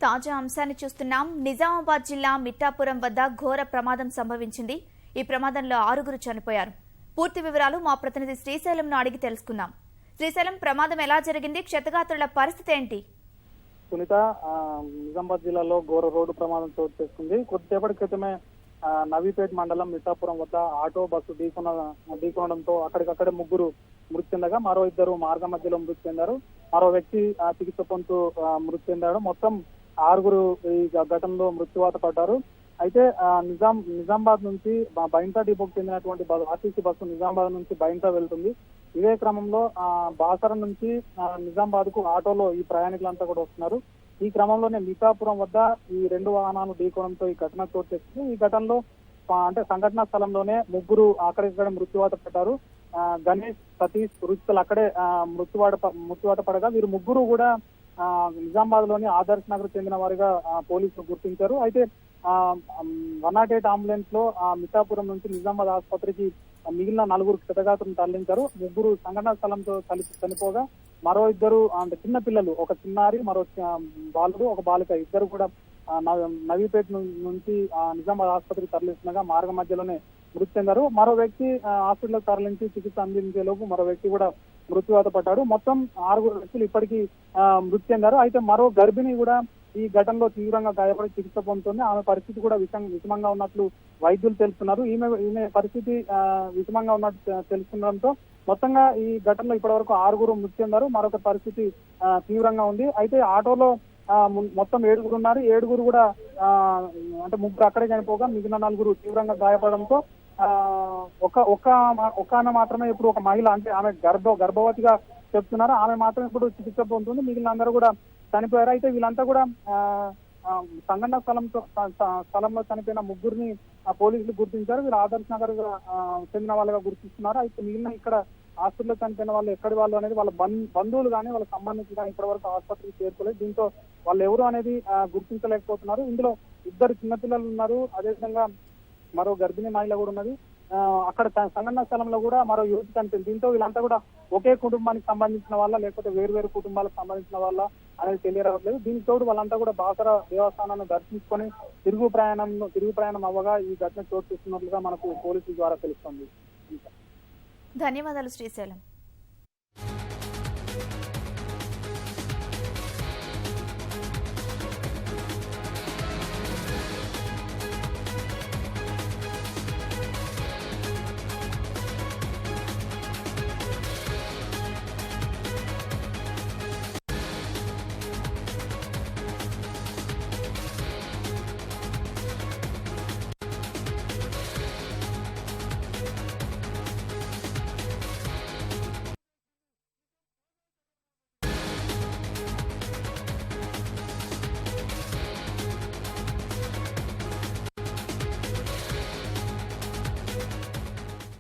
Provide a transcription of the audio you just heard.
తాజా అంశాన్ని చూస్తున్నాం. నిజామాబాద్ జిల్లా మిఠాపురం వద్ద ఘోర ప్రమాదం సంభవించింది. ఈ ప్రమాదంలో 6గురు చనిపోయారు. పూర్తి వివరాలు మా ప్రతినిధి శ్రీశైలంను అడిగి తెలుసుకుందాం. శ్రీశైలం, ప్రమాదం ఎలా జరిగింది? క్షతగాత్రుల పరిస్థితి ఏంటి? సునీత, నిజామాబాద్ జిల్లాలో ఘోర రోడ్డు ప్రమాదం చోటు చేసుకుంది. కొద్దిసేపటి క్రితమే నవీపేట్ మండలం మిఠాపురం వద్ద ఆటో బస్సు ఢీకొనడంతో అక్కడికక్కడే 3 మృతి చెందగా మరో 2 మార్గ మధ్యలో మృతి చెందారు. మరో వ్యక్తి చికిత్స పొందుతూ మృతి చెందాడు. మొత్తం 6గురు ఈ ఘటనలో మృత్యువాత పడ్డారు. అయితే నిజామాబాద్ నుంచి బైంతా డిపోకు చెందినటువంటి ఆర్టీసీ బస్సు నిజామాబాద్ నుంచి బైంతా వెళ్తుంది. ఇదే క్రమంలో బాసర నుంచి నిజామాబాద్ కు ఆటోలో ఈ ప్రయాణికులంతా కూడా వస్తున్నారు. ఈ క్రమంలోనే మిఠాపురం వద్ద ఈ 2 వాహనాలు ఢీకోవడంతో ఈ ఘటన చోటు చేసుకుంది. ఈ ఘటనలో అంటే సంఘటనా స్థలంలోనే 3 అక్కడిక్కడ మృత్యువాత పడ్డారు. గణేష్, సతీష్, రుచితలు అక్కడే మృత్యువాత పడగా వీరు 3 కూడా నిజామాబాద్ లోని ఆదర్శ్ నగర్ చెందిన వారిగా పోలీసులు గుర్తించారు. అయితే 108 అంబులెన్స్ లో మిఠాపురం నుంచి నిజామాబాద్ ఆసుపత్రికి మిగిలిన 4 క్షతగాత్రులను తరలించారు. 3 సంఘటనా స్థలంతో కలిసి చనిపోగా మరో 2 అంటే చిన్న పిల్లలు, ఒక చిన్నారి, మరో బాలుడు, ఒక బాలిక, 2 కూడా నవీపేట నుంచి నిజామాబాద్ ఆసుపత్రికి తరలిస్తుండగా మార్గ మధ్యలోనే మృతి చెందారు. మరో వ్యక్తి హాస్పిటల్ తరలించి చికిత్స అందించే లోపు మరో వ్యక్తి కూడా మృత్యువాత పడ్డాడు. మొత్తం 6 వ్యక్తులు ఇప్పటికీ మృతి చెందారు. అయితే మరో గర్భిణి కూడా ఈ ఘటనలో తీవ్రంగా గాయపడి చికిత్స పొందుతుంది. ఆమె పరిస్థితి కూడా విషమంగా ఉన్నట్లు వైద్యులు తెలుస్తున్నారు. ఈమె పరిస్థితి విషమంగా ఉన్నట్టు తెలుస్తుండడంతో మొత్తంగా ఈ ఘటనలో ఇప్పటి వరకు 6గురు మృతి చెందారు. మరొక పరిస్థితి తీవ్రంగా ఉంది. అయితే ఆటోలో మొత్తం 7గురు ఉన్నారు. 7గురు కూడా అంటే 3 అక్కడే చనిపోగా మిగిలిన 4 తీవ్రంగా గాయపడడంతో ఒక ఆమె మాత్రమే ఇప్పుడు ఒక మహిళ, అంటే ఆమె గర్భవతిగా చెప్తున్నారు. ఆమె మాత్రం ఇప్పుడు చికిత్స పొందుతుంది. మిగిలిన అందరూ కూడా చనిపోయారు. అయితే వీళ్ళంతా కూడా సంఘటన స్థలంలో చనిపోయిన 3గురిని పోలీసులు గుర్తించారు. వీళ్ళు ఆదర్శ్ నగర్ చెందిన వాళ్ళగా గుర్తిస్తున్నారు. అయితే మిగిలిన ఇక్కడ హాస్పిటల్లో చనిపోయిన వాళ్ళు ఎక్కడి వాళ్ళు అనేది వాళ్ళ బంధువులు కానీ వాళ్ళ సంబంధించి కానీ ఇప్పటి వరకు ఆసుపత్రికి చేరుకోలేదు. దీంతో వాళ్ళు ఎవరు అనేది గుర్తించలేకపోతున్నారు. ఇందులో 2 చిన్నపిల్లలు ఉన్నారు. అదేవిధంగా మరో గర్భిణీ మహిళ కూడా ఉన్నది. అక్కడ సంఘటన స్థలంలో కూడా మరో యువతి చనిపోయింది. దీంతో వీళ్ళంతా కూడా ఒకే కుటుంబానికి సంబంధించిన వాళ్ళ, లేకపోతే వేరు కుటుంబాలకు సంబంధించిన వాళ్ళ అనేది తెలియరావట్లేదు. దీనికి తోడు వాళ్ళంతా కూడా బాసర దేవస్థానాన్ని దర్శించుకొని తిరుగు ప్రయాణం అవ్వగా ఈ ఘటన చోటు చేసుకున్నట్లుగా మనకు పోలీసుల ద్వారా తెలుస్తుంది. ధన్యవాదాలు శ్రీశైలం.